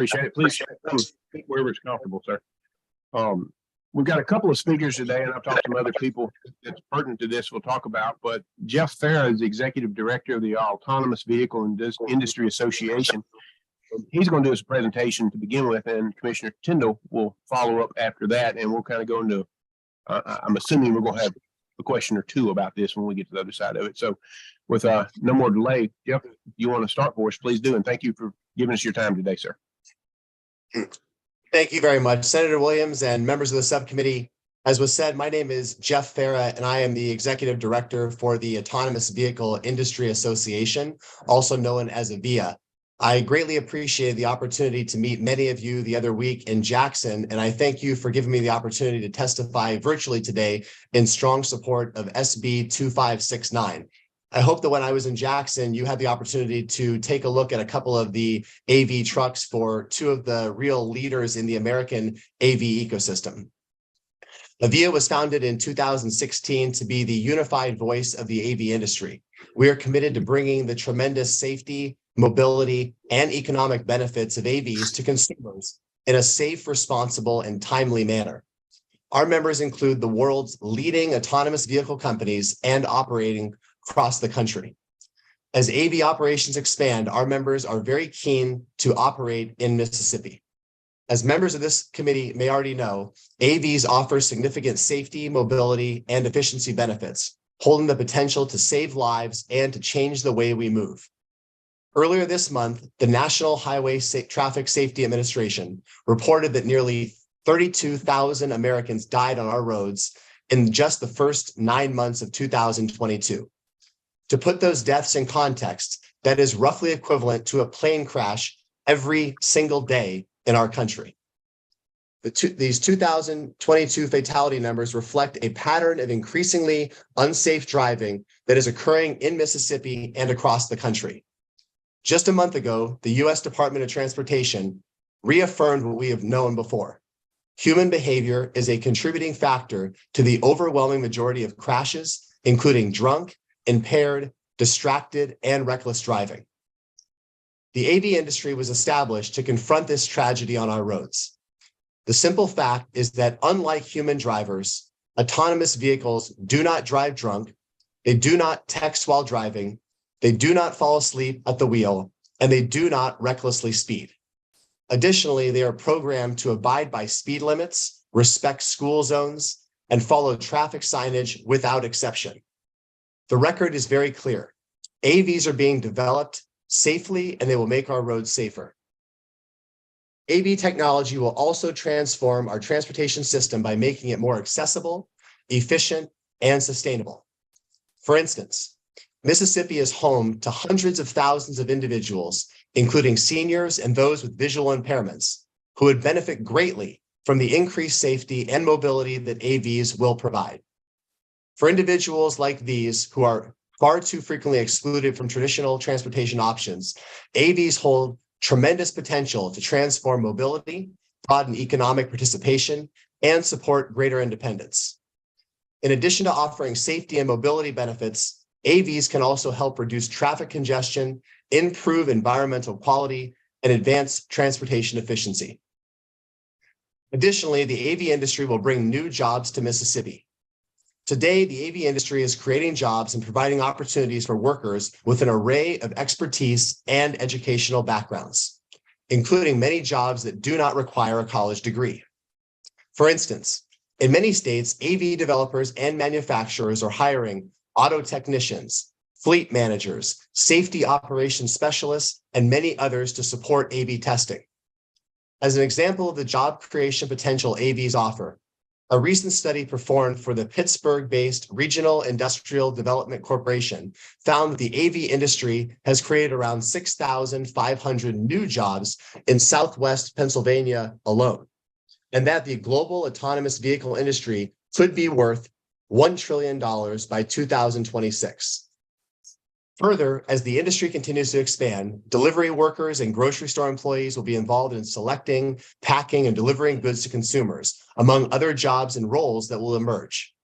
Appreciate it. Please sit wherever it's comfortable, sir. We've got a couple of speakers today, and I've talked to some other people that's pertinent to this we'll talk about, but Jeff Farah is the Executive Director of the Autonomous Vehicle Industry Association. He's going to do us a presentation to begin with, and Commissioner Tindall will follow up after that, and we'll kind of go into, I'm assuming we're going to have a question or two about this when we get to the other side of it. So with no more delay, Jeff, if you want to start for us, please do, and thank you for giving us your time today, sir. Thank you very much, Senator Williams and members of the subcommittee. As was said, my name is Jeff Farah, and I am the Executive Director for the Autonomous Vehicle Industry Association, also known as AVIA. I greatly appreciate the opportunity to meet many of you the other week in Jackson, and I thank you for giving me the opportunity to testify virtually today in strong support of SB 2569. I hope that when I was in Jackson, you had the opportunity to take a look at a couple of the AV trucks for two of the real leaders in the American AV ecosystem. AVIA was founded in 2016 to be the unified voice of the AV industry. We are committed to bringing the tremendous safety, mobility, and economic benefits of AVs to consumers in a safe, responsible, and timely manner. Our members include the world's leading autonomous vehicle companies and operating across the country. As AV operations expand, our members are very keen to operate in Mississippi. As members of this committee may already know, AVs offer significant safety, mobility, and efficiency benefits, holding the potential to save lives and to change the way we move. Earlier this month, the National Highway Traffic Safety Administration reported that nearly 32,000 Americans died on our roads in just the first 9 months of 2022. To put those deaths in context, that is roughly equivalent to a plane crash every single day in our country. These 2022 fatality numbers reflect a pattern of increasingly unsafe driving that is occurring in Mississippi and across the country. Just a month ago, the U.S. Department of Transportation reaffirmed what we have known before. Human behavior is a contributing factor to the overwhelming majority of crashes, including drunk, impaired, distracted, and reckless driving. The AV industry was established to confront this tragedy on our roads. The simple fact is that unlike human drivers, autonomous vehicles do not drive drunk, they do not text while driving, they do not fall asleep at the wheel, and they do not recklessly speed. Additionally, they are programmed to abide by speed limits, respect school zones, and follow traffic signage without exception. The record is very clear. AVs are being developed safely, and they will make our roads safer. AV technology will also transform our transportation system by making it more accessible, efficient, and sustainable. For instance, Mississippi is home to hundreds of thousands of individuals, including seniors and those with visual impairments, who would benefit greatly from the increased safety and mobility that AVs will provide. For individuals like these who are far too frequently excluded from traditional transportation options, AVs hold tremendous potential to transform mobility, broaden economic participation, and support greater independence. In addition to offering safety and mobility benefits, AVs can also help reduce traffic congestion, improve environmental quality, and advance transportation efficiency. Additionally, the AV industry will bring new jobs to Mississippi. Today, the AV industry is creating jobs and providing opportunities for workers with an array of expertise and educational backgrounds, including many jobs that do not require a college degree. For instance, in many states, AV developers and manufacturers are hiring auto technicians, fleet managers, safety operations specialists, and many others to support AV testing. As an example of the job creation potential AVs offer, a recent study performed for the Pittsburgh-based Regional Industrial Development Corporation found that the AV industry has created around 6,500 new jobs in Southwest Pennsylvania alone, and that the global autonomous vehicle industry could be worth $1 trillion by 2026. Further, as the industry continues to expand, delivery workers and grocery store employees will be involved in selecting, packing, and delivering goods to consumers, among other jobs and roles that will emerge.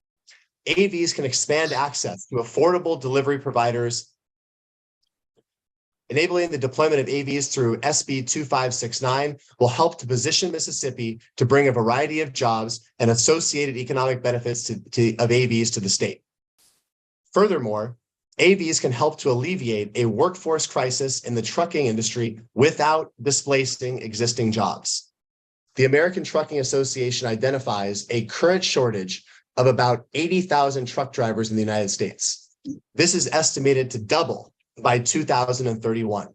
AVs can expand access to affordable delivery providers Enabling the deployment of AVs through SB 2569 will help to position Mississippi to bring a variety of jobs and associated economic benefits of AVs to the state. Furthermore, AVs can help to alleviate a workforce crisis in the trucking industry without displacing existing jobs. The American Trucking Association identifies a current shortage of about 80,000 truck drivers in the United States. This is estimated to double by 2031.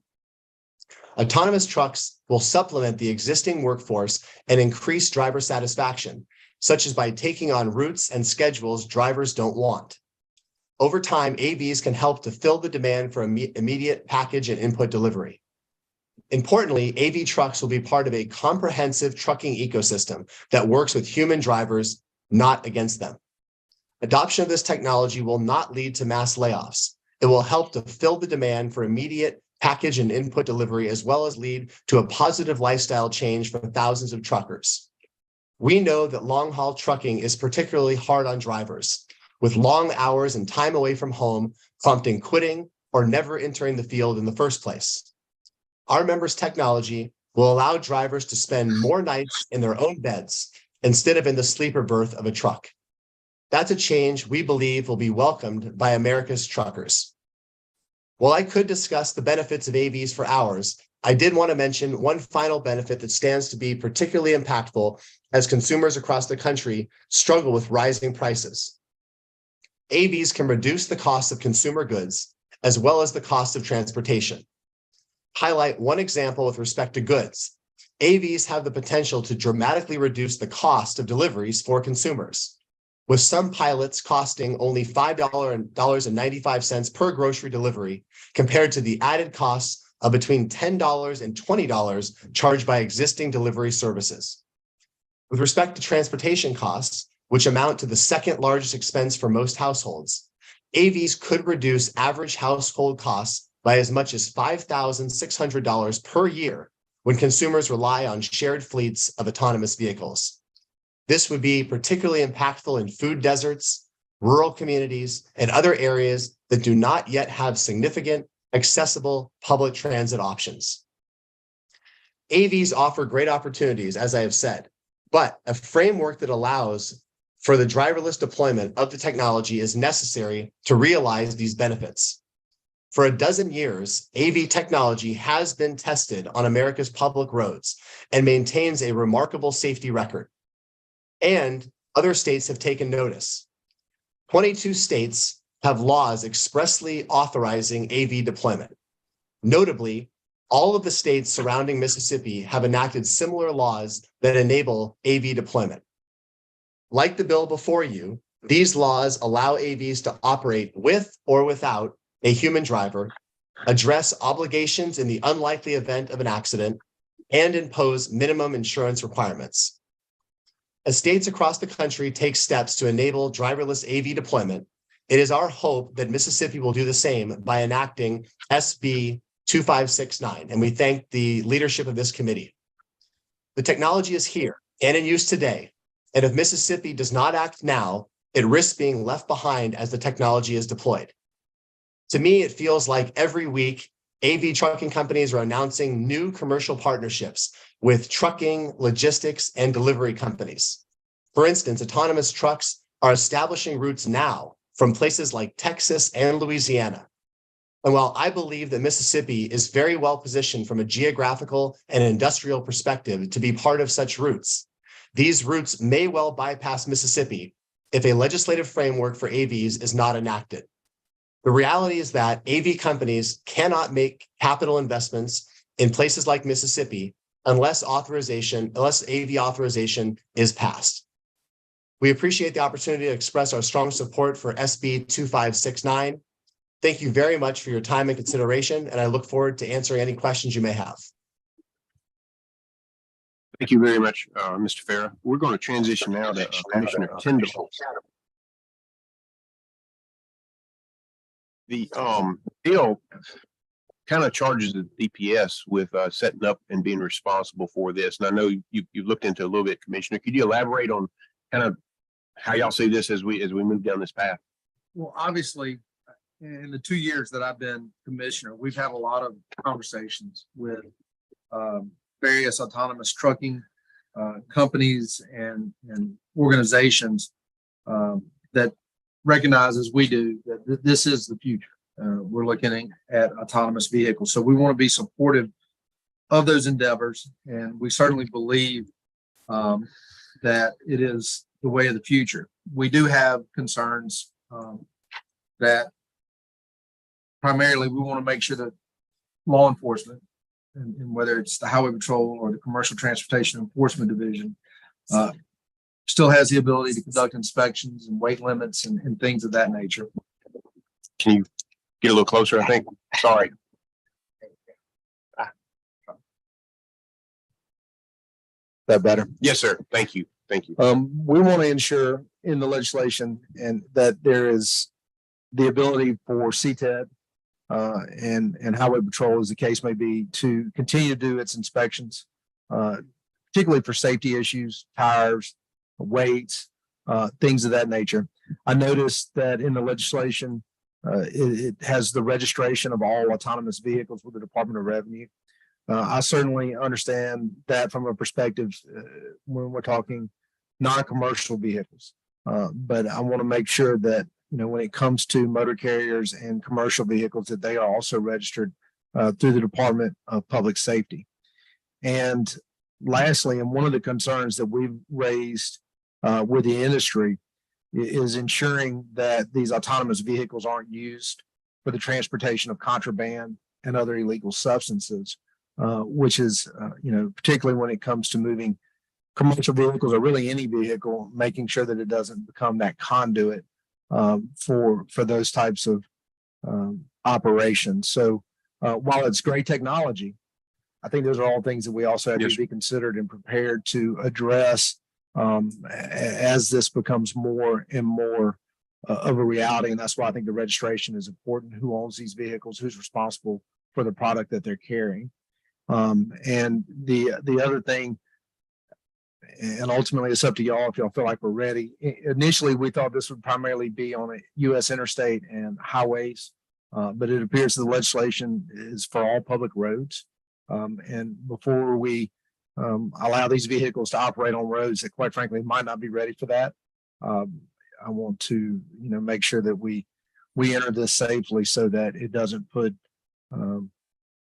Autonomous trucks will supplement the existing workforce and increase driver satisfaction, such as by taking on routes and schedules drivers don't want. Over time, AVs can help to fill the demand for immediate package and input delivery. Importantly, AV trucks will be part of a comprehensive trucking ecosystem that works with human drivers, not against them. Adoption of this technology will not lead to mass layoffs. It will help to fill the demand for immediate package and input delivery, as well as lead to a positive lifestyle change for thousands of truckers. We know that long-haul trucking is particularly hard on drivers, with long hours and time away from home prompting quitting or never entering the field in the first place. Our members' technology will allow drivers to spend more nights in their own beds instead of in the sleeper berth of a truck. That's a change we believe will be welcomed by America's truckers. While I could discuss the benefits of AVs for hours, I did want to mention one final benefit that stands to be particularly impactful as consumers across the country struggle with rising prices. AVs can reduce the cost of consumer goods as well as the cost of transportation. Highlight one example with respect to goods. AVs have the potential to dramatically reduce the cost of deliveries for consumers, with some pilots costing only $5.95 per grocery delivery compared to the added costs of between $10 and $20 charged by existing delivery services. With respect to transportation costs, which amount to the second largest expense for most households, AVs could reduce average household costs by as much as $5,600 per year when consumers rely on shared fleets of autonomous vehicles. This would be particularly impactful in food deserts, rural communities, and other areas that do not yet have significant, accessible public transit options. AVs offer great opportunities, as I have said, but a framework that allows for the driverless deployment of the technology is necessary to realize these benefits. For a dozen years, AV technology has been tested on America's public roads and maintains a remarkable safety record. And other states have taken notice. 22 states have laws expressly authorizing AV deployment. Notably, all of the states surrounding Mississippi have enacted similar laws that enable AV deployment. Like the bill before you, these laws allow AVs to operate with or without a human driver, address obligations in the unlikely event of an accident, and impose minimum insurance requirements. As states across the country take steps to enable driverless AV deployment, it is our hope that Mississippi will do the same by enacting SB 2569, and we thank the leadership of this committee. The technology is here and in use today, and if Mississippi does not act now, it risks being left behind as the technology is deployed. To me, it feels like every week, AV trucking companies are announcing new commercial partnerships with trucking, logistics, and delivery companies. For instance, autonomous trucks are establishing routes now from places like Texas and Louisiana. And while I believe that Mississippi is very well positioned from a geographical and industrial perspective to be part of such routes, these routes may well bypass Mississippi if a legislative framework for AVs is not enacted. The reality is that AV companies cannot make capital investments in places like Mississippi unless AV authorization is passed. We appreciate the opportunity to express our strong support for SB 2569. Thank you very much for your time and consideration, and I look forward to answering any questions you may have. Thank you very much, Mr. Farah. We're going to transition now to Commissioner Tyndall. The bill kind of charges the DPS with setting up and being responsible for this. And I know you've looked into it a little bit, Commissioner. Could you elaborate on kind of how y'all see this as we move down this path? Well, obviously, in the 2 years that I've been commissioner, we've had a lot of conversations with various autonomous trucking companies and organizations that recognize, as we do, that this is the future. We're looking at autonomous vehicles. So we want to be supportive of those endeavors. And we certainly believe that it is the way of the future. We do have concerns that primarily we want to make sure that law enforcement, and whether it's the Highway Patrol or the Commercial Transportation Enforcement Division, still has the ability to conduct inspections and weight limits and things of that nature. Can you get a little closer, I think? Sorry. That better? Yes, sir. Thank you. Thank you. We want to ensure in the legislation and that there is the ability for CTED and Highway Patrol, as the case may be, to continue to do its inspections, particularly for safety issues, tires, weights, things of that nature. I noticed that in the legislation, it has the registration of all autonomous vehicles with the Department of Revenue. I certainly understand that from a perspective when we're talking non-commercial vehicles, but I want to make sure that, you know, when it comes to motor carriers and commercial vehicles, that they are also registered through the Department of Public Safety. And lastly, and one of the concerns that we've raised with the industry is ensuring that these autonomous vehicles aren't used for the transportation of contraband and other illegal substances, which is, you know, particularly when it comes to moving commercial vehicles or really any vehicle, making sure that it doesn't become that conduit for those types of operations. So while it's great technology, I think those are all things that we also have to be considered and prepared to address as this becomes more and more of a reality. And that's why I think the registration is important. Who owns these vehicles? Who's responsible for the product that they're carrying? And the other thing, and ultimately it's up to y'all if y'all feel like we're ready. Initially, we thought this would primarily be on a U.S. interstate and highways, but it appears the legislation is for all public roads. And before we allow these vehicles to operate on roads that, quite frankly, might not be ready for that, I want to, you know, make sure that we enter this safely so that it doesn't put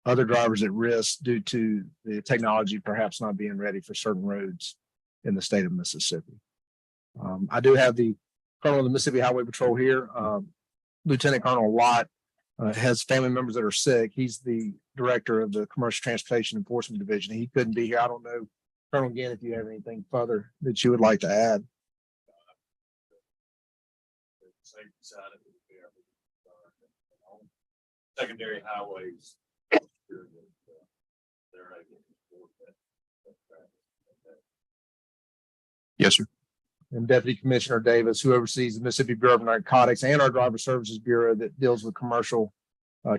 other drivers at risk due to the technology perhaps not being ready for certain roads in the state of Mississippi. I do have the Colonel of the Mississippi Highway Patrol here. Lieutenant Colonel Lott has family members that are sick. He's the director of the Commercial Transportation Enforcement Division. He couldn't be here. I don't know, Colonel Ginn, if you have anything further that you would like to add. Secondary highways. Yes, sir. And Deputy Commissioner Davis, who oversees the Mississippi Bureau of Narcotics and our Driver Services Bureau that deals with commercial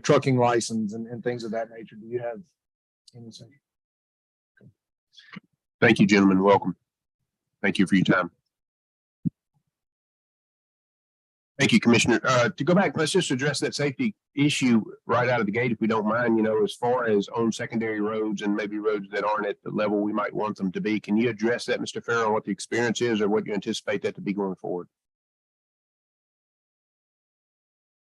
trucking license and things of that nature. Do you have anything? Thank you, gentlemen. Welcome. Thank you for your time. Thank you, Commissioner. To go back, let's just address that safety issue right out of the gate, if we don't mind, you know, as far as on secondary roads and maybe roads that aren't at the level we might want them to be. Can you address that, Mr. Farrell, what the experience is or what you anticipate that to be going forward?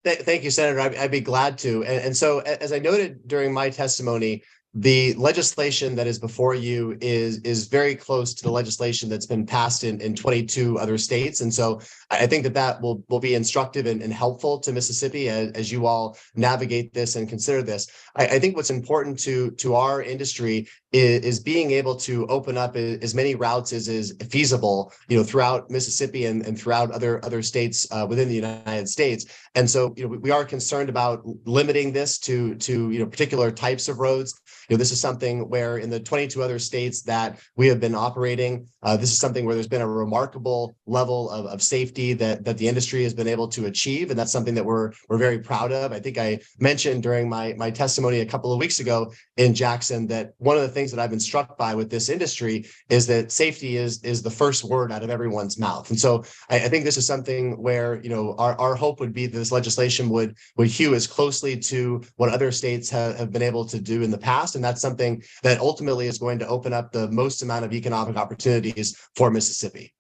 Thank you, Senator. I'd be glad to. And so, as I noted during my testimony, the legislation that is before you is very close to the legislation that's been passed in 22 other states. And so I think that will be instructive and helpful to Mississippi as you all navigate this and consider this. I think what's important to our industry is being able to open up as many routes as is feasible, you know, throughout Mississippi and throughout other states within the United States. And so, you know, we are concerned about limiting this to you know, particular types of roads. this is something where in the 22 other states that we have been operating, this is something where there's been a remarkable level of safety that the industry has been able to achieve. And that's something that we're very proud of. I think I mentioned during my testimony a couple of weeks ago in Jackson that one of the things that I've been struck by with this industry is that safety is the first word out of everyone's mouth. And so I think this is something where, our hope would be that this legislation would hew as closely to what other states have been able to do in the past. And that's something that ultimately is going to open up the most amount of economic opportunities for Mississippi.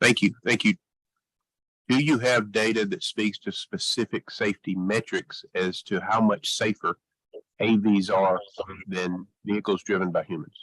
Thank you. Thank you. Do you have data that speaks to specific safety metrics as to how much safer AVs are than vehicles driven by humans?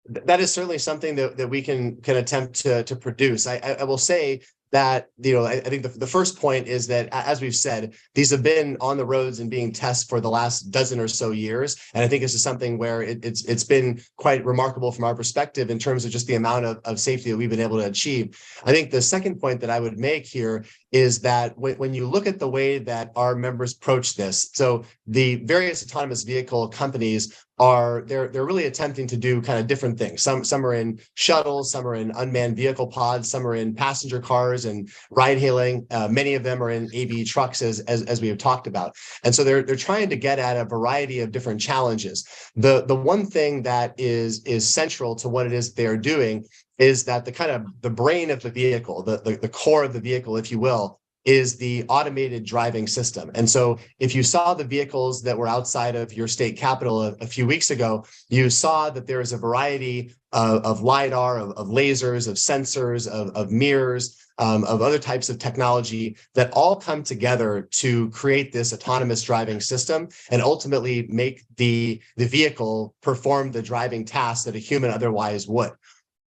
That is certainly something that we can attempt to produce. I will say that, I think the first point is that, as we've said, these have been on the roads and being tested for the last dozen or so years. And I think this is something where it's been quite remarkable from our perspective in terms of just the amount of safety that we've been able to achieve. I think the second point that I would make here is that when you look at the way that our members approach this, so the various autonomous vehicle companies they're really attempting to do kind of different things. Some are in shuttles, some are in unmanned vehicle pods, some are in passenger cars and ride hailing. Many of them are in AV trucks, as we have talked about. And so they're trying to get at a variety of different challenges. The one thing that is central to what it is they are doing is that the brain of the vehicle, the core of the vehicle, if you will, is the automated driving system. And so if you saw the vehicles that were outside of your state capitol a few weeks ago, you saw that there is a variety of LiDAR, of lasers, of sensors, of mirrors, of other types of technology that all come together to create this autonomous driving system and ultimately make the vehicle perform the driving tasks that a human otherwise would.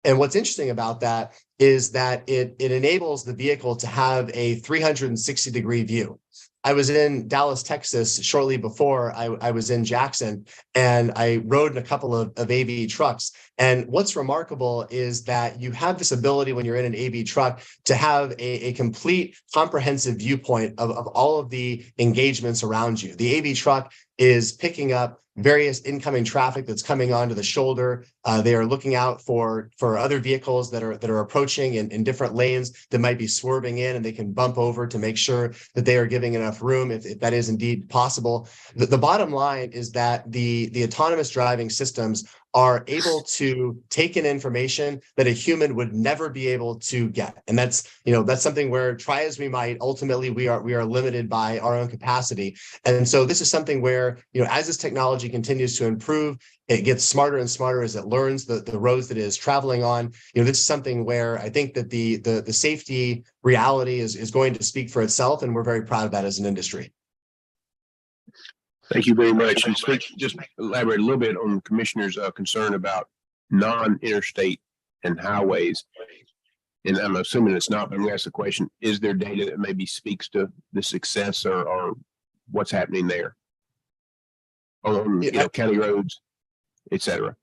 And what's interesting about that is that it enables the vehicle to have a 360-degree view. I was in Dallas, Texas shortly before I was in Jackson, and I rode in a couple of AV trucks. And what's remarkable is that you have this ability when you're in an AV truck to have a complete comprehensive viewpoint of all of the engagements around you. The AV truck is picking up various incoming traffic that's coming onto the shoulder. They are looking out for other vehicles that are approaching in different lanes that might be swerving in, and they can bump over to make sure that they are giving enough room if that is indeed possible. The bottom line is that the autonomous driving systems are able to take in information that a human would never be able to get. And that's something where, try as we might, ultimately we are limited by our own capacity. And so this is something where, as this technology continues to improve, it gets smarter and smarter as it learns the roads that it is traveling on. This is something where I think that the safety reality is going to speak for itself, and we're very proud of that as an industry. Thank you very much. And just elaborate a little bit on the commissioner's concern about non-interstate and highways. And I'm assuming it's not, but I'm going to ask the question, is there data that maybe speaks to the success or what's happening there on county roads, et cetera?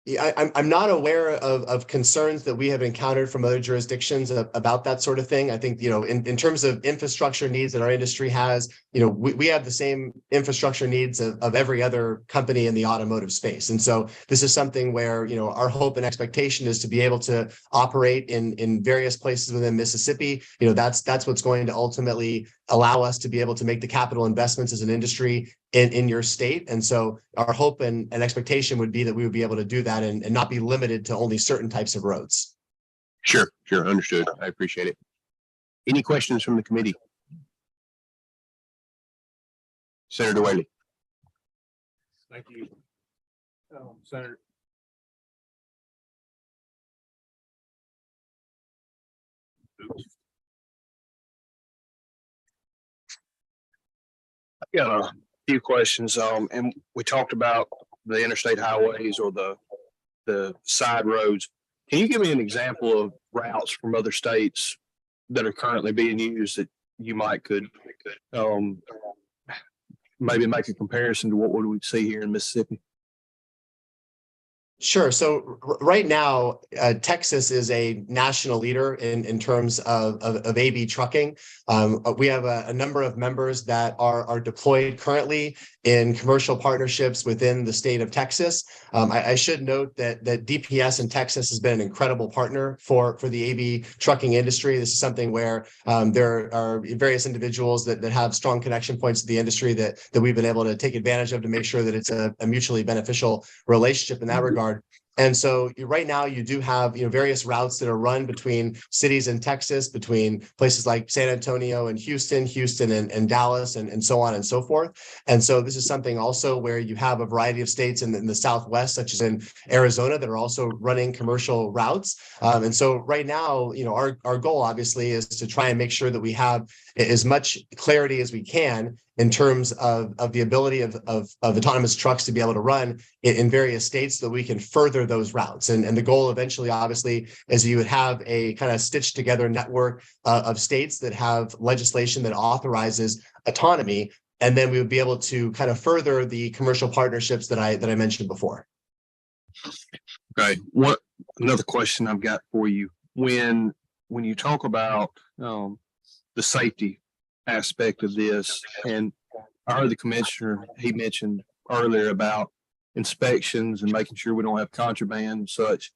Yeah, I'm not aware of concerns that we have encountered from other jurisdictions about that sort of thing. I think, in terms of infrastructure needs that our industry has, we have the same infrastructure needs of every other company in the automotive space. And so this is something where, our hope and expectation is to be able to operate in various places within Mississippi. That's what's going to ultimately allow us to be able to make the capital investments as an industry in your state. And so our hope and expectation would be that we would be able to do that and not be limited to only certain types of roads. Sure. Understood. I appreciate it. Any questions from the committee? Senator Whaley. Thank you. Senator. I got a few questions. And we talked about the interstate highways or the side roads. Can you give me an example of routes from other states that are currently being used that you could maybe make a comparison to what would we see here in Mississippi? Sure. So right now, Texas is a national leader in terms of AV trucking. We have a number of members that are deployed currently in commercial partnerships within the state of Texas. I should note that DPS in Texas has been an incredible partner for the AV trucking industry. This is something where there are various individuals that have strong connection points to the industry that we've been able to take advantage of to make sure that it's a mutually beneficial relationship in that regard. And so right now you do have, various routes that are run between cities in Texas, between places like San Antonio and Houston and Dallas and so on and so forth. And so this is something also where you have a variety of states in the Southwest, such as in Arizona, that are also running commercial routes. And so right now, our goal obviously is to try and make sure that we have as much clarity as we can in terms of the ability of autonomous trucks to be able to run in various states so that we can further those routes. And the goal eventually, obviously, is you would have a kind of stitched together network of states that have legislation that authorizes autonomy. And then we would be able to kind of further the commercial partnerships that I mentioned before. Okay, another question I've got for you. When you talk about the safety aspect of this, and I heard the commissioner, he mentioned earlier about inspections and making sure we don't have contraband and such.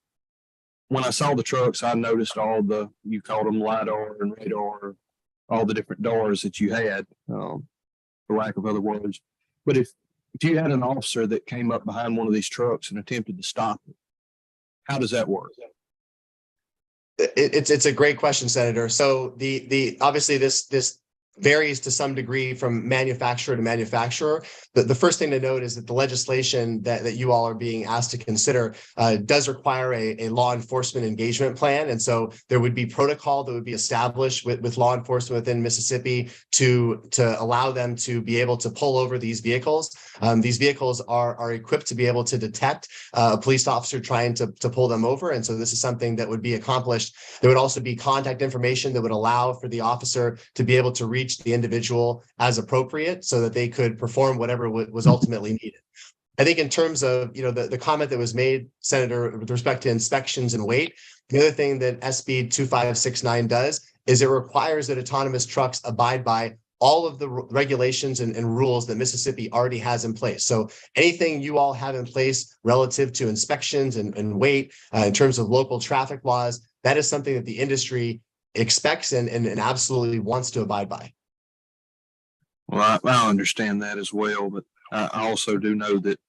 When I saw the trucks, I noticed you called them LiDAR and radar, all the different DARs that you had, for lack of other words. But if you had an officer that came up behind one of these trucks and attempted to stop it, how does that work? It's a great question, Senator. So the obviously this varies to some degree from manufacturer to manufacturer. The first thing to note is that the legislation that you all are being asked to consider does require a law enforcement engagement plan. And so there would be protocol that would be established with law enforcement within Mississippi to allow them to be able to pull over these vehicles. These vehicles are equipped to be able to detect a police officer trying to pull them over. And so this is something that would be accomplished. There would also be contact information that would allow for the officer to be able to reach the individual as appropriate so that they could perform whatever was ultimately needed. I think in terms of, the comment that was made, Senator, with respect to inspections and weight, the other thing that SB 2569 does is it requires that autonomous trucks abide by all of the regulations and rules that Mississippi already has in place. So anything you all have in place relative to inspections and weight in terms of local traffic laws, that is something that the industry expects and absolutely wants to abide by. Well, I understand that as well, but I also do know that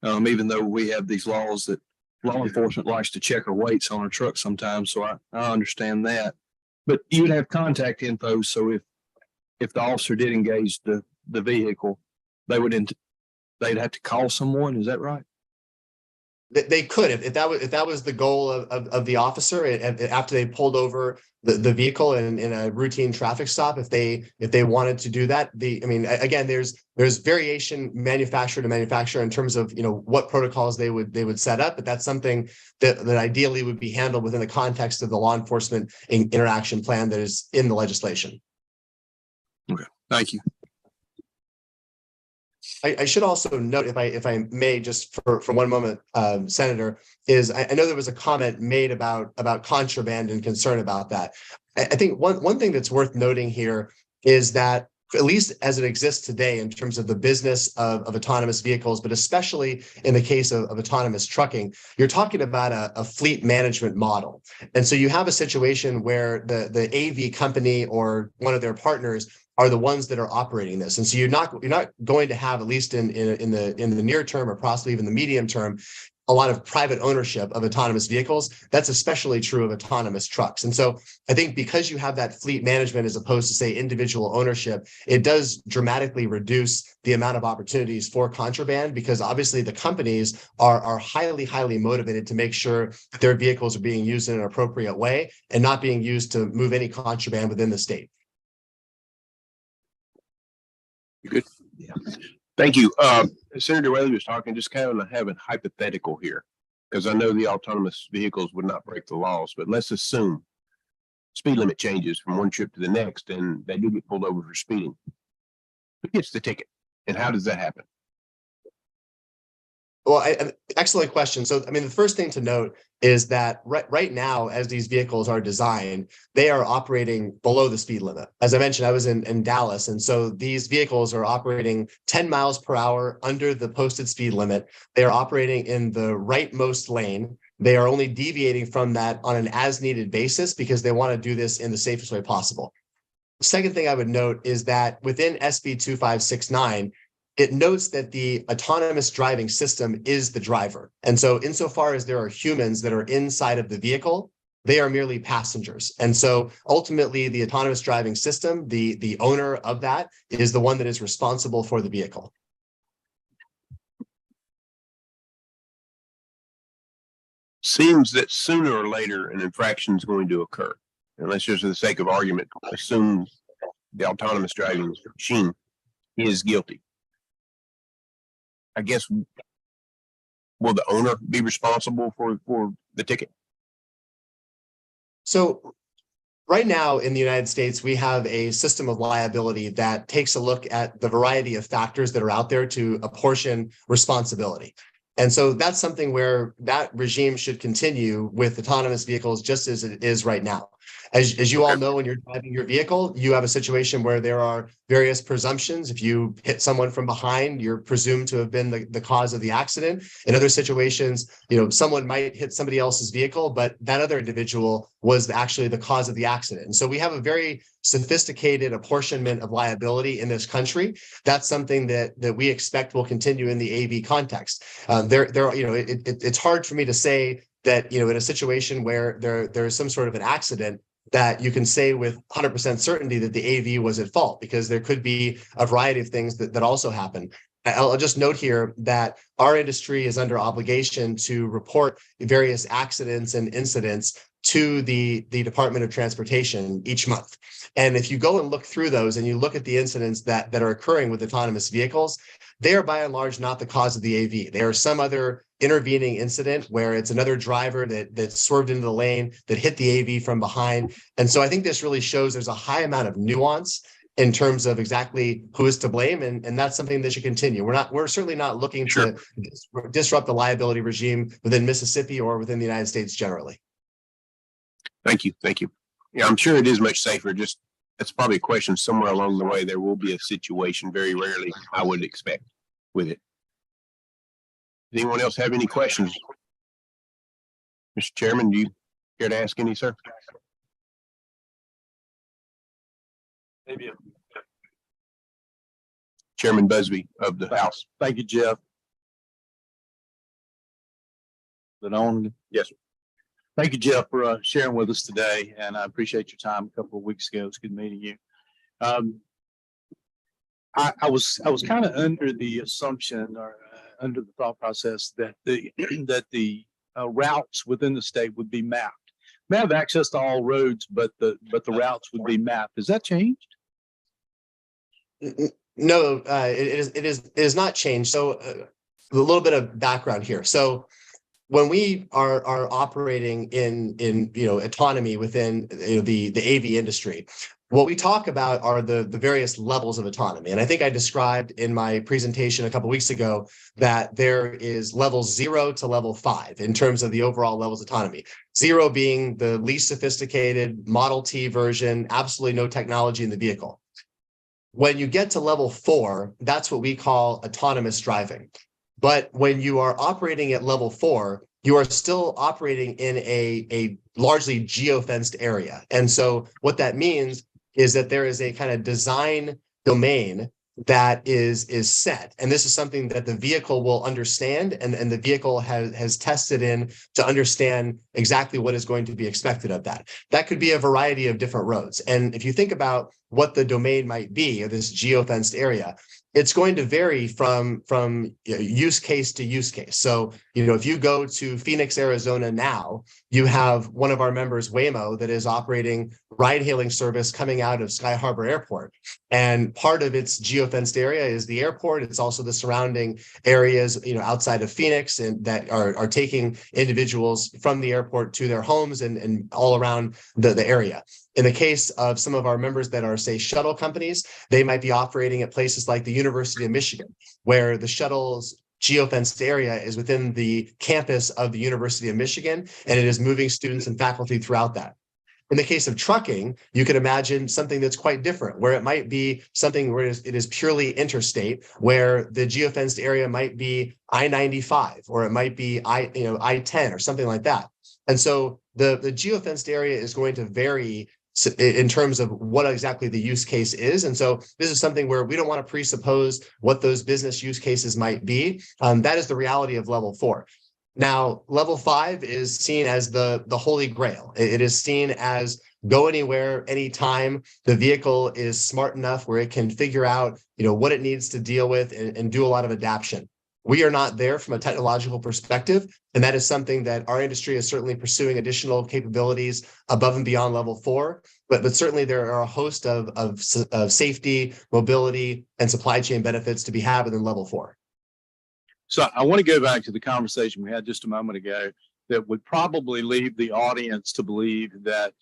even though we have these laws that law enforcement likes to check our weights on our trucks sometimes, so I understand that. But you'd have contact info, so if the officer did engage the vehicle, they'd have to call someone. Is that right? They could, if that was the goal of the officer, after they pulled over the vehicle in a routine traffic stop, if they wanted to do that. Again, there's variation manufacturer to manufacturer in terms of what protocols they would set up, but that's something that ideally would be handled within the context of the law enforcement interaction plan that is in the legislation. Okay, thank you. I should also note, if I may, just for one moment, Senator, is I know there was a comment made about contraband and concern about that. I think one thing that's worth noting here is that, at least as it exists today in terms of the business of autonomous vehicles, but especially in the case of autonomous trucking, you're talking about a fleet management model. And so you have a situation where the AV company or one of their partners are the ones that are operating this. And so you're not going to have, at least in the near term or possibly even the medium term, a lot of private ownership of autonomous vehicles. That's especially true of autonomous trucks. And so I think because you have that fleet management as opposed to, say, individual ownership, it does dramatically reduce the amount of opportunities for contraband, because obviously the companies are highly motivated to make sure that their vehicles are being used in an appropriate way and not being used to move any contraband within the state. You good? Yeah. Thank you. Senator Weatherly was talking, just kind of having hypothetical here, because I know the autonomous vehicles would not break the laws, but let's assume speed limit changes from one trip to the next and they do get pulled over for speeding. Who gets the ticket and how does that happen? Well, excellent question. So, I mean, the first thing to note is that right now, as these vehicles are designed, they are operating below the speed limit. As I mentioned, I was in Dallas, and so these vehicles are operating 10 miles per hour under the posted speed limit. They are operating in the rightmost lane. They are only deviating from that on an as-needed basis because they want to do this in the safest way possible. The second thing I would note is that within SB 2569, it notes that the autonomous driving system is the driver. And so insofar as there are humans that are inside of the vehicle, they are merely passengers. And so ultimately the autonomous driving system, the owner of that is the one that is responsible for the vehicle. Seems that sooner or later an infraction is going to occur. And let's just for the sake of argument, assume the autonomous driving machine is guilty. I guess, will the owner be responsible for the ticket? So right now in the United States, we have a system of liability that takes a look at the variety of factors that are out there to apportion responsibility. And so that's something where that regime should continue with autonomous vehicles just as it is right now. As you all know, when you're driving your vehicle, you have a situation where there are various presumptions. If you hit someone from behind, you're presumed to have been the cause of the accident. In other situations, someone might hit somebody else's vehicle, but that other individual was actually the cause of the accident. And so we have a very sophisticated apportionment of liability in this country. That's something that we expect will continue in the AV context. It's hard for me to say that, in a situation where there is some sort of an accident, that you can say with 100% certainty that the AV was at fault, because there could be a variety of things that also happen. I'll just note here that our industry is under obligation to report various accidents and incidents to the Department of Transportation each month. And if you go and look through those and you look at the incidents that are occurring with autonomous vehicles, they are by and large not the cause of the AV. There are some other intervening incident where it's another driver that swerved into the lane, that hit the AV from behind. And so I think this really shows there's a high amount of nuance in terms of exactly who is to blame. And that's something that should continue. We're certainly not looking to disrupt the liability regime within Mississippi or within the United States generally. Thank you. Yeah, I'm sure it is much safer. Just that's probably a question somewhere along the way. There will be a situation, very rarely, I would expect, with it. Anyone else have any questions? Mr. Chairman, do you care to ask any, sir? Maybe. Chairman Busby of the House. Thank you, Jeff. But on. Yes, sir. Thank you, Jeff, for sharing with us today, and I appreciate your time a couple of weeks ago. It's good meeting you. I was kind of under the assumption or under the thought process that the routes within the state would be mapped. We have access to all roads, but the routes would be mapped. Has that changed? No, it is not changed. So a little bit of background here. So when we are operating in autonomy within the AV industry, what we talk about are the various levels of autonomy. And I think I described in my presentation a couple of weeks ago that there is level 0 to level 5 in terms of the overall levels of autonomy. 0 being the least sophisticated Model T version, absolutely no technology in the vehicle. When you get to level 4, that's what we call autonomous driving. But when you are operating at level 4, you are still operating in a largely geofenced area. And so what that means is that there is a kind of design domain that is set. And this is something that the vehicle will understand, and the vehicle has tested in to understand exactly what is going to be expected of that. That could be a variety of different roads. And if you think about what the domain might be, or this geofenced area, it's going to vary from use case to use case. So, if you go to Phoenix, Arizona now, you have one of our members, Waymo, that is operating ride-hailing service coming out of Sky Harbor Airport. And part of its geofenced area is the airport. It's also the surrounding areas, outside of Phoenix, and that are taking individuals from the airport to their homes and all around the area. In the case of some of our members that are, say, shuttle companies, they might be operating at places like the University of Michigan, where the shuttles geofenced area is within the campus of the University of Michigan, and it is moving students and faculty throughout that. In the case of trucking, you could imagine something that's quite different, where it might be something where it is purely interstate, where the geofenced area might be I-95, or it might be I-10 or something like that. And so the geofenced area is going to vary in terms of what exactly the use case is. And so this is something where we don't want to presuppose what those business use cases might be. That is the reality of level 4. Now, level 5 is seen as the holy grail. It is seen as go anywhere, anytime. The vehicle is smart enough where it can figure out, what it needs to deal with and do a lot of adaptation. We are not there from a technological perspective, and that is something that our industry is certainly pursuing additional capabilities above and beyond level 4. But certainly there are a host of safety, mobility, and supply chain benefits to be had within level 4. So I want to go back to the conversation we had just a moment ago that would probably lead the audience to believe that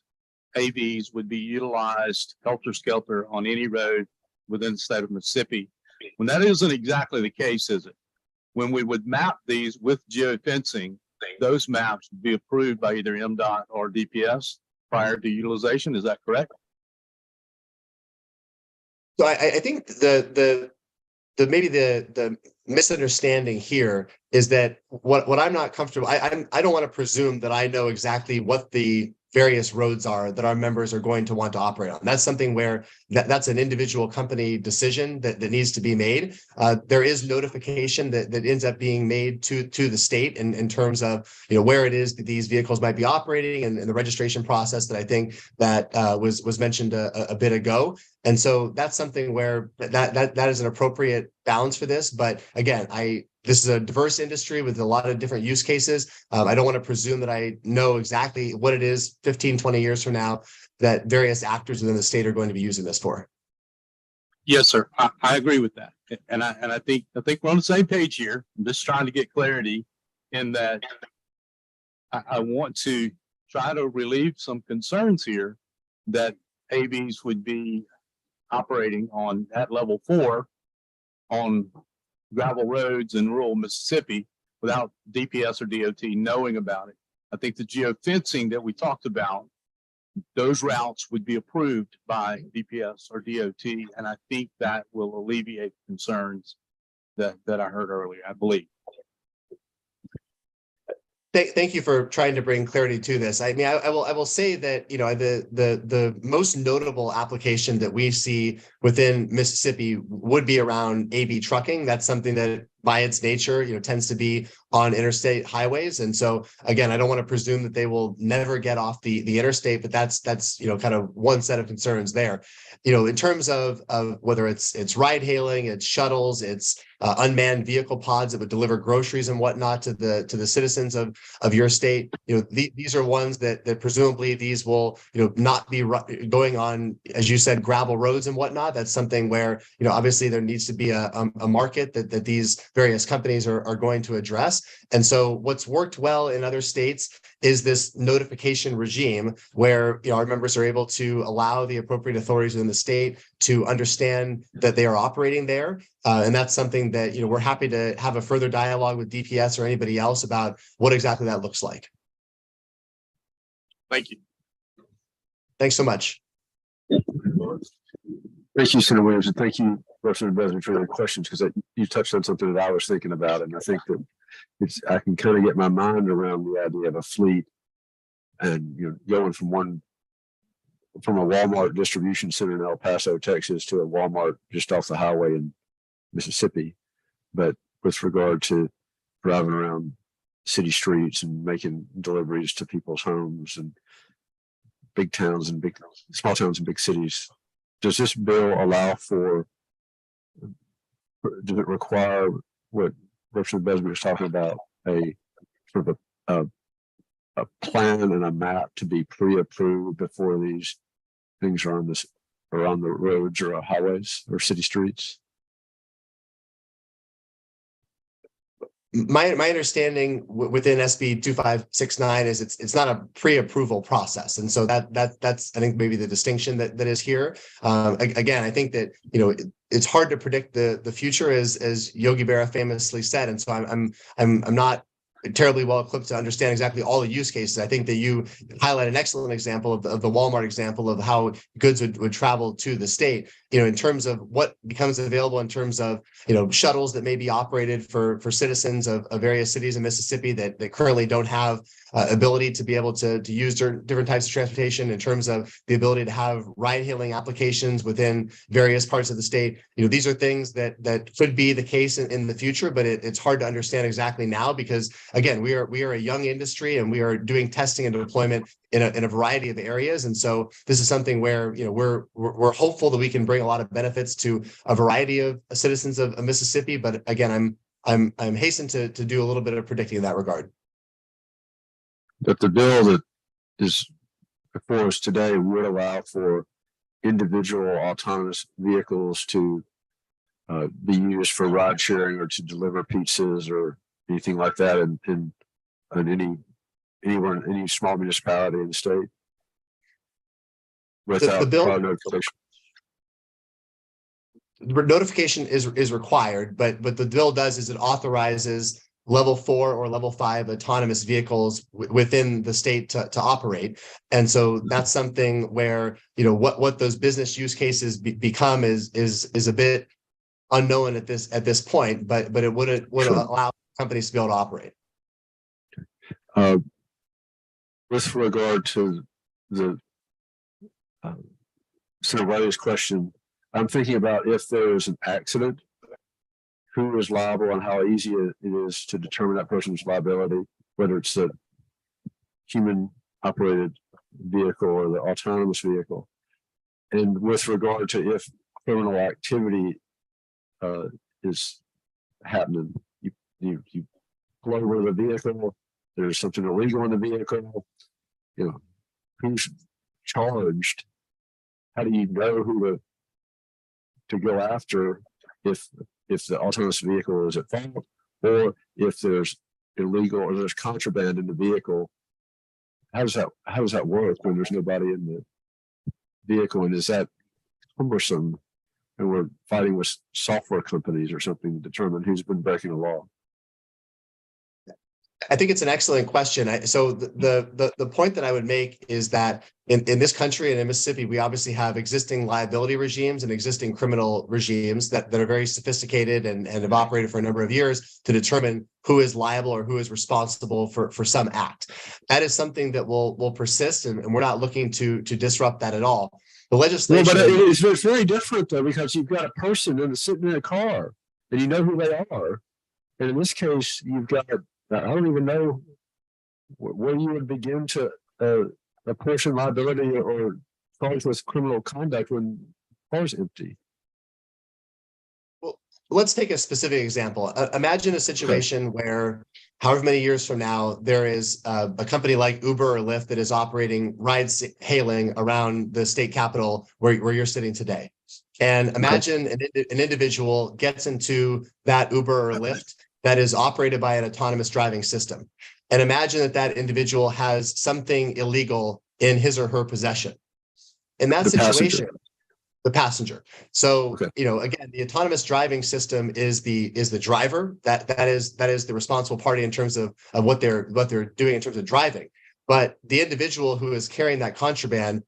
AVs would be utilized helter-skelter on any road within the state of Mississippi, when that isn't exactly the case, is it? When we would map these with geofencing, those maps would be approved by either MDOT or DPS prior to utilization. Is that correct? So I think the misunderstanding here is that what I'm not comfortable. I don't want to presume that I know exactly what the various roads are that our members are going to want to operate on. That's something where that's an individual company decision that needs to be made. There is notification that ends up being made to the state in terms of where it is that these vehicles might be operating and the registration process that I think that was mentioned a bit ago. And so that's something where that is an appropriate balance for this. But again, this is a diverse industry with a lot of different use cases. I don't want to presume that I know exactly what it is 15, 20 years from now that various actors within the state are going to be using this for. Yes, sir. I agree with that. And I think we're on the same page here. I'm just trying to get clarity in that I want to try to relieve some concerns here that AVs would be operating on at level 4 on gravel roads in rural Mississippi without DPS or DOT knowing about it. I think the geofencing that we talked about, those routes would be approved by DPS or DOT, and I think that will alleviate concerns that I heard earlier, I believe. Thank you for trying to bring clarity to this. I mean, I will say that the most notable application that we see within Mississippi would be around AV trucking. That's something that by its nature, tends to be on interstate highways. And so again, I don't want to presume that they will never get off the interstate, but that's kind of one set of concerns there. In terms of whether it's ride hailing, it's shuttles, it's unmanned vehicle pods that would deliver groceries and whatnot to the citizens of your state. These are ones that presumably these will not be going on, as you said, gravel roads and whatnot. That's something where obviously there needs to be a market that these various companies are going to address. And so what's worked well in other states is this notification regime where our members are able to allow the appropriate authorities in the state to understand that they are operating there. And that's something that we're happy to have a further dialogue with DPS or anybody else about what exactly that looks like. Thank you. Thanks so much. Thank you, Senator Williams, and thank you, Representative Besman, for the questions, because you touched on something that I was thinking about, and I think that I can kind of get my mind around the idea of a fleet and going from a Walmart distribution center in El Paso, Texas, to a Walmart just off the highway in Mississippi, but with regard to driving around city streets and making deliveries to people's homes and big towns and small towns and big cities. Does this bill allow for, does it require what Representative Besman was talking about, a sort of a plan and a map to be pre-approved before these things are on the roads or highways or city streets? my understanding within SB 2569 is it's not a pre-approval process. And so that's, I think, maybe the distinction that is here. Again, I think that, it's hard to predict the future, as Yogi Berra famously said. And so I'm not terribly well equipped to understand exactly all the use cases. I think that you highlight an excellent example of the Walmart example of how goods would travel to the state, in terms of what becomes available in terms of, shuttles that may be operated for citizens of various cities in Mississippi that currently don't have ability to be able to use different types of transportation, in terms of the ability to have ride hailing applications within various parts of the state. These are things that could be the case in the future, but it's hard to understand exactly now because, again, we are a young industry and we are doing testing and deployment in a variety of areas. And so this is something where, we're hopeful that we can bring a lot of benefits to a variety of citizens of Mississippi. But again, I'm hastened to do a little bit of predicting in that regard. But the bill that is before us today would allow for individual autonomous vehicles to be used for ride sharing or to deliver pizzas or anything like that in any small municipality in the state without the bill, prior notification. notification is required, but the bill does is it authorizes level 4 or level 5 autonomous vehicles within the state to operate. And so that's something where, what those business use cases become is a bit unknown at this point, but it would Sure. allow companies to be able to operate. With regard to the Senator Wiley's question, I'm thinking about if there is an accident, who is liable and how easy it is to determine that person's liability, whether it's the human operated vehicle or the autonomous vehicle. And with regard to if criminal activity is happening, you pull over the vehicle, there's something illegal in the vehicle, who's charged? How do you know who to go after if the autonomous vehicle is at fault, or if there's illegal or there's contraband in the vehicle? How does that work when there's nobody in the vehicle? And is that cumbersome? And we're fighting with software companies or something to determine who's been breaking the law. I think it's an excellent question. So the point that I would make is that in this country and in Mississippi, we obviously have existing liability regimes and existing criminal regimes that are very sophisticated and have operated for a number of years to determine who is liable or who is responsible for some act. That is something that will persist, and we're not looking to disrupt that at all. The legislation. Well, but it's very different though, because you've got a person sitting in a car and you know who they are. And in this case, you've got, I don't even know where you would begin to apportion liability or charge with criminal conduct when the car is empty. Well, let's take a specific example. Imagine a situation where, however many years from now, there is a company like Uber or Lyft that is operating ride hailing around the state capitol where you're sitting today. And imagine an individual gets into that Uber or Lyft that is operated by an autonomous driving system. And imagine that individual has something illegal in his or her possession. In that situation, the passenger. So, again, the autonomous driving system is the driver. That is the responsible party in terms of what they're doing in terms of driving. But the individual who is carrying that contraband,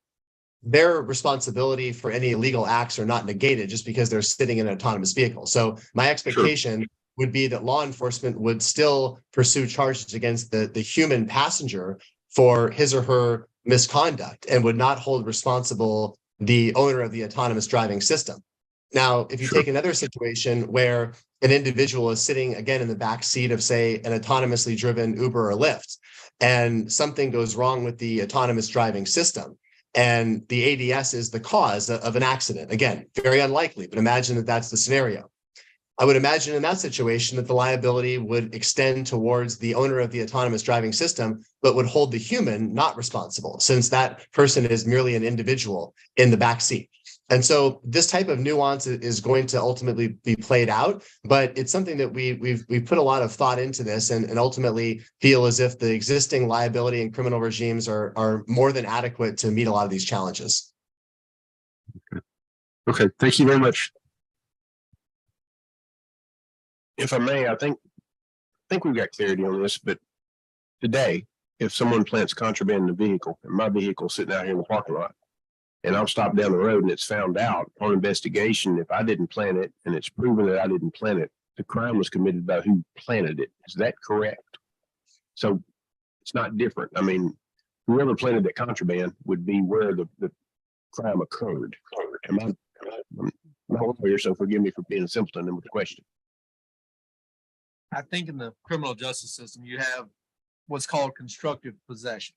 their responsibility for any illegal acts are not negated just because they're sitting in an autonomous vehicle. So my expectation would be that law enforcement would still pursue charges against the human passenger for his or her misconduct and would not hold responsible the owner of the autonomous driving system. Now, if you take another situation where an individual is sitting again in the back seat of, say, an autonomously driven Uber or Lyft, and something goes wrong with the autonomous driving system, and the ADS is the cause of an accident. Again, very unlikely, but imagine that that's the scenario. I would imagine in that situation that the liability would extend towards the owner of the autonomous driving system, but would hold the human not responsible, since that person is merely an individual in the back seat. And so this type of nuance is going to ultimately be played out, but it's something that we've put a lot of thought into this and ultimately feel as if the existing liability and criminal regimes are more than adequate to meet a lot of these challenges. Okay, thank you very much. If I may, I think we've got clarity on this, but today, if someone plants contraband in a vehicle and my vehicle's sitting out here in the parking lot and I'm stopped down the road and it's found out on investigation, if I didn't plant it and it's proven that I didn't plant it, the crime was committed by who planted it. Is that correct? So it's not different. I mean, whoever planted that contraband would be where the crime occurred. I'm not a lawyer, so forgive me for being a simpleton with the question. I think in the criminal justice system, you have what's called constructive possession.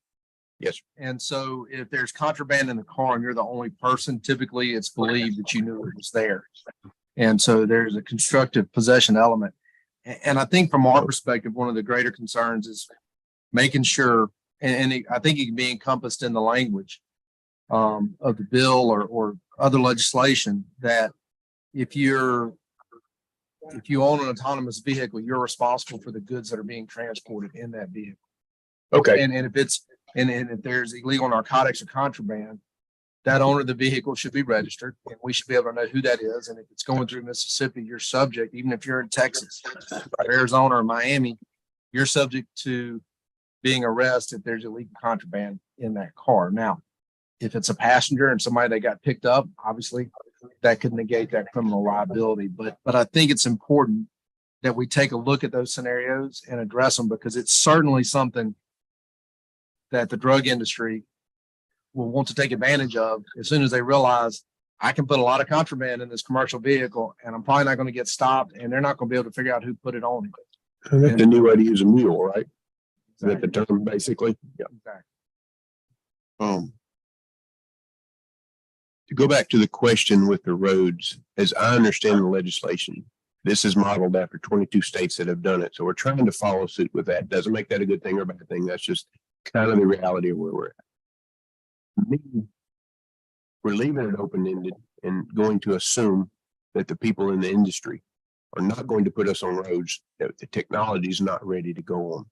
Yes. And so if there's contraband in the car and you're the only person, typically it's believed that you knew it was there. And so there's a constructive possession element. And I think from our perspective, one of the greater concerns is making sure, I think it can be encompassed in the language of the bill or other legislation, that if you own an autonomous vehicle, you're responsible for the goods that are being transported in that vehicle. Okay. And if there's illegal narcotics or contraband, that owner of the vehicle should be registered, and we should be able to know who that is. And if it's going through Mississippi, you're subject, even if you're in Texas, or Arizona, or Miami, you're subject to being arrested if there's illegal contraband in that car. Now, if it's a passenger and somebody that got picked up, obviously that could negate that criminal liability. But I think it's important that we take a look at those scenarios and address them, because it's certainly something that the drug industry will want to take advantage of as soon as they realize I can put a lot of contraband in this commercial vehicle and I'm probably not going to get stopped, and they're not going to be able to figure out who put it on. That's the new way to use a mule, right? Is that the term basically? Yeah. Exactly. To go back to the question with the roads, as I understand the legislation, this is modeled after 22 states that have done it. So we're trying to follow suit with that. Doesn't make that a good thing or a bad thing. That's just kind of the reality of where we're at. Me, we're leaving it open-ended and going to assume that the people in the industry are not going to put us on roads that the technology is not ready to go on.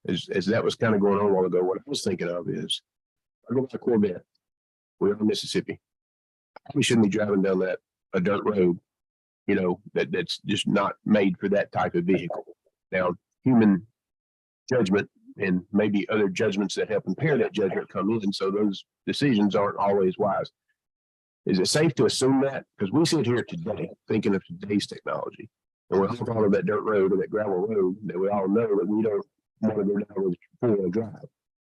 As that was kind of going on a while ago, what I was thinking of is, I go by Corvette. We're in Mississippi. We shouldn't be driving down a dirt road, that's just not made for that type of vehicle. Now, human judgment and maybe other judgments that help impair that judgment come in, so those decisions aren't always wise. Is it safe to assume that? Because we sit here today thinking of today's technology, and we're all talking about that dirt road or that gravel road that we all know that we don't want to go down with four-wheel drive.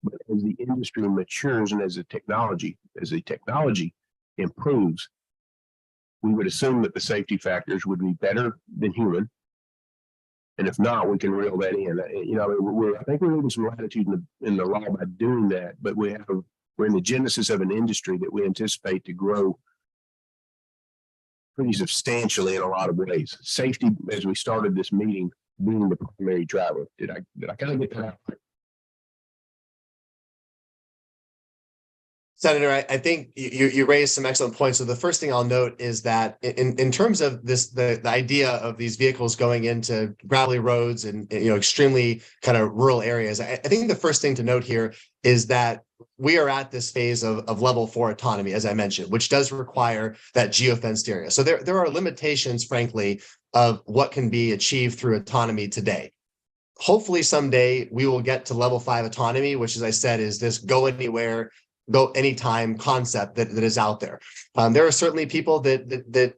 But as the industry matures and as the technology improves, we would assume that the safety factors would be better than human. And if not, we can reel that in. I think we're leaving some latitude in the law by doing that, but we're in the genesis of an industry that we anticipate to grow pretty substantially in a lot of ways. Safety, as we started this meeting, being the primary driver. Did I kind of get that out? Senator, I think you raised some excellent points. So the first thing I'll note is that in terms of this, the idea of these vehicles going into gravelly roads and extremely kind of rural areas, I think the first thing to note here is that we are at this phase of level 4 autonomy, as I mentioned, which does require that geofenced area. So there are limitations, frankly, of what can be achieved through autonomy today. Hopefully someday we will get to level 5 autonomy, which, as I said, is this go anywhere, go anytime concept that is out there. There are certainly people that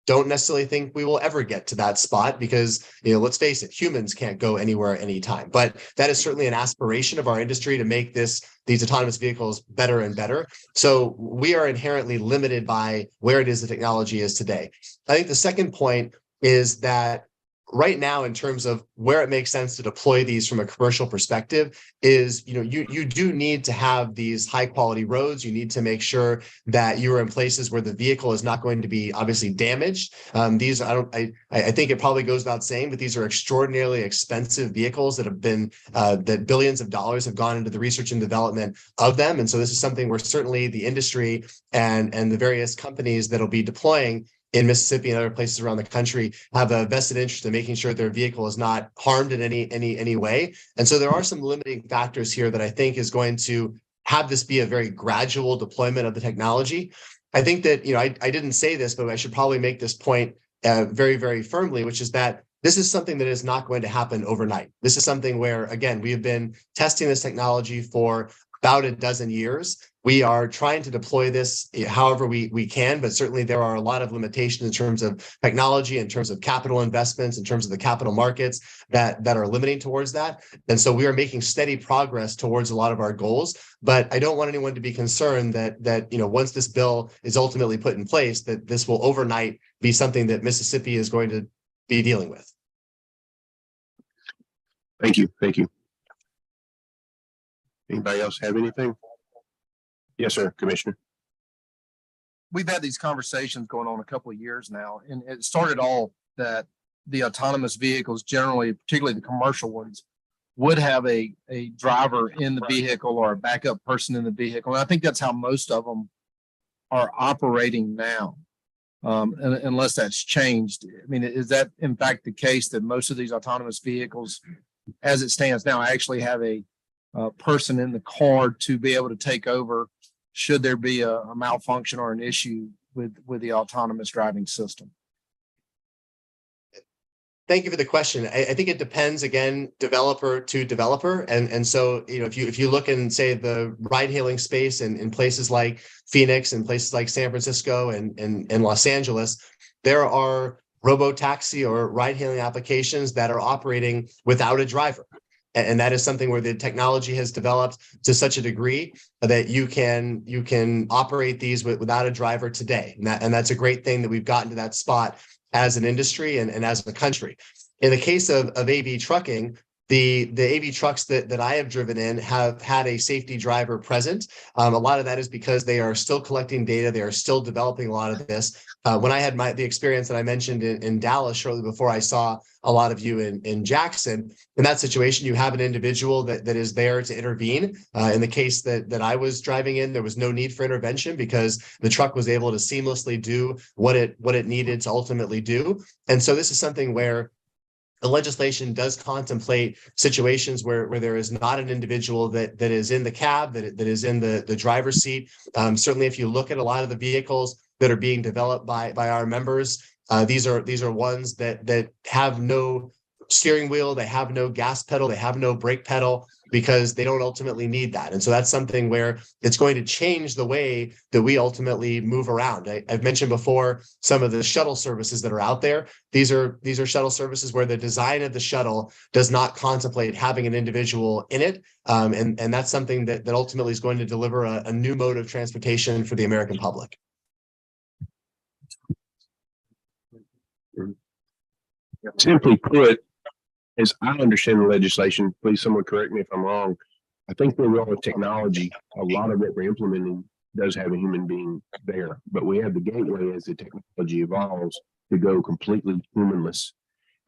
don't necessarily think we will ever get to that spot because, let's face it, humans can't go anywhere anytime. But that is certainly an aspiration of our industry to make these autonomous vehicles better and better. So we are inherently limited by where it is the technology is today. I think the second point is that right now, in terms of where it makes sense to deploy these from a commercial perspective, is, you do need to have these high quality roads. You need to make sure that you're in places where the vehicle is not going to be obviously damaged. These, I think it probably goes without saying, but these are extraordinarily expensive vehicles that have been, that billions of dollars have gone into the research and development of them. And so this is something where certainly the industry and the various companies that'll be deploying in Mississippi and other places around the country have a vested interest in making sure their vehicle is not harmed in any way. And so there are some limiting factors here that I think is going to have this be a very gradual deployment of the technology. I think that, I didn't say this, but I should probably make this point very, very firmly, which is that this is something that is not going to happen overnight. This is something where, again, we have been testing this technology for about a dozen years. We are trying to deploy this however we can, but certainly there are a lot of limitations in terms of technology, in terms of capital investments, in terms of the capital markets that are limiting towards that. And so we are making steady progress towards a lot of our goals. But I don't want anyone to be concerned that once this bill is ultimately put in place, that this will overnight be something that Mississippi is going to be dealing with. Thank you. Thank you. Anybody else have anything? Yes, sir, Commissioner. We've had these conversations going on a couple of years now, and it started all that the autonomous vehicles generally, particularly the commercial ones, would have a driver in the vehicle or a backup person in the vehicle. And I think that's how most of them are operating now. Unless that's changed. I mean, is that in fact the case that most of these autonomous vehicles, as it stands now, actually have a person in the car to be able to take over should there be a malfunction or an issue with the autonomous driving system? Thank you for the question. I think it depends, again, developer to developer. And so, if you look in, say, the ride hailing space in places like Phoenix and places like San Francisco and Los Angeles, there are robo-taxi or ride hailing applications that are operating without a driver. And that is something where the technology has developed to such a degree that you can operate these without a driver today. And that's a great thing that we've gotten to that spot as an industry and as a country. In the case of AV trucking, the AV trucks that I have driven in have had a safety driver present. A lot of that is because they are still collecting data. They are still developing a lot of this. When I had the experience that I mentioned in Dallas shortly before I saw a lot of you in Jackson, in that situation, you have an individual that is there to intervene. In the case that I was driving in, there was no need for intervention because the truck was able to seamlessly do what it needed to ultimately do. And so this is something where the legislation does contemplate situations where there is not an individual that is in the cab, that is in the driver's seat. Certainly, if you look at a lot of the vehicles that are being developed by our members, these are ones that have no steering wheel, they have no gas pedal, they have no brake pedal, because they don't ultimately need that. And so that's something where it's going to change the way that we ultimately move around. I've mentioned before some of the shuttle services that are out there. These are shuttle services where the design of the shuttle does not contemplate having an individual in it. And that's something that ultimately is going to deliver a new mode of transportation for the American public. Simply put, as I understand the legislation, please someone correct me if I'm wrong. I think the role of technology, a lot of what we're implementing does have a human being there, but we have the gateway as the technology evolves to go completely humanless.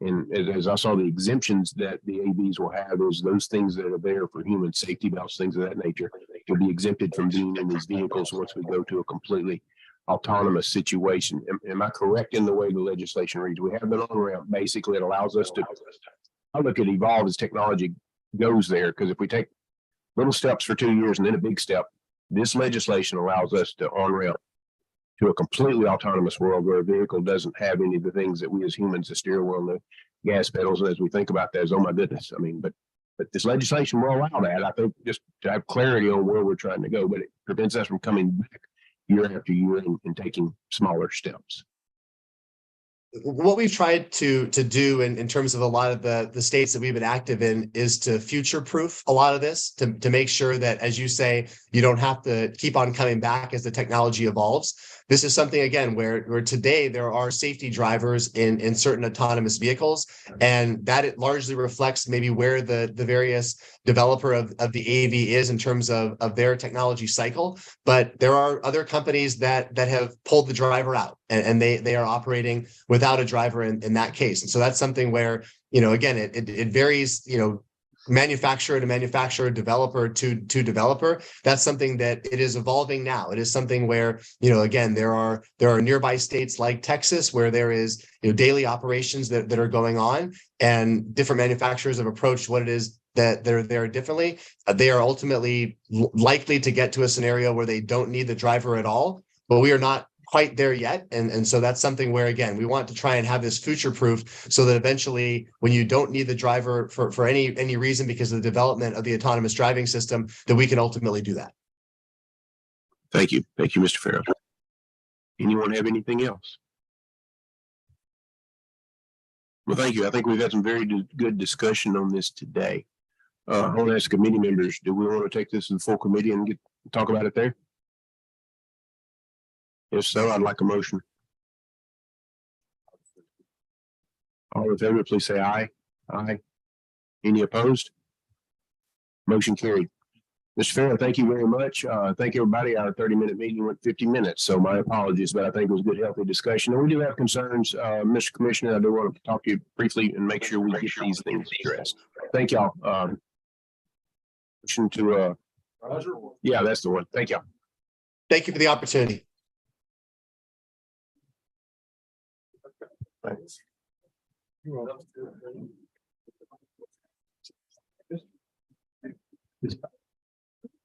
And as I saw the exemptions that the AVs will have is those things that are there for human safety belts, things of that nature, will be exempted from being in these vehicles once we go to a completely autonomous situation. Am I correct in the way the legislation reads? We have an on-ramp. Basically, it allows us to, I look at evolve as technology goes there, because if we take little steps for 2 years and then a big step, this legislation allows us to on-ramp to a completely autonomous world where a vehicle doesn't have any of the things that we as humans, the steering wheel, the gas pedals, and as we think about that, is, oh my goodness. I mean, but this legislation will allow that, I think, just to have clarity on where we're trying to go, but it prevents us from coming back year after year and taking smaller steps. What we've tried to do in terms of a lot of the states that we've been active in is to future-proof a lot of this, to make sure that, as you say, you don't have to keep on coming back as the technology evolves. this is something, again, where today there are safety drivers in certain autonomous vehicles, and that it largely reflects maybe where the various developer of the AV is in terms of their technology cycle. But there are other companies that have pulled the driver out, and they are operating without a driver in that case. And so that's something where, again, it varies, manufacturer to manufacturer, developer to developer. That's something that it is evolving now. It is something where, again, there are nearby states like Texas where there is, daily operations that are going on, and different manufacturers have approached what it is that they're there differently. They are ultimately likely to get to a scenario where they don't need the driver at all, but we are not quite there yet. And so that's something where, again, we want to try and have this future proof so that eventually when you don't need the driver for any reason because of the development of the autonomous driving system, that we can ultimately do that. Thank you. Thank you, Mr. Farrow. Anyone have anything else? Well, thank you. I think we've had some very good discussion on this today. I want to ask committee members, do we want to take this in full committee and talk about it there? If so, I'd like a motion. All in favor, please say aye. Aye. Any opposed? Motion carried. Mr. Farrow, thank you very much. Thank everybody. Our 30-minute meeting went 50 minutes, so my apologies, but I think it was a good, healthy discussion. And we do have concerns, Mr. Commissioner. I do want to talk to you briefly and make sure we get these things addressed. Thank y'all. Motion to, yeah, that's the one. Thank y'all. Thank you for the opportunity. Thanks.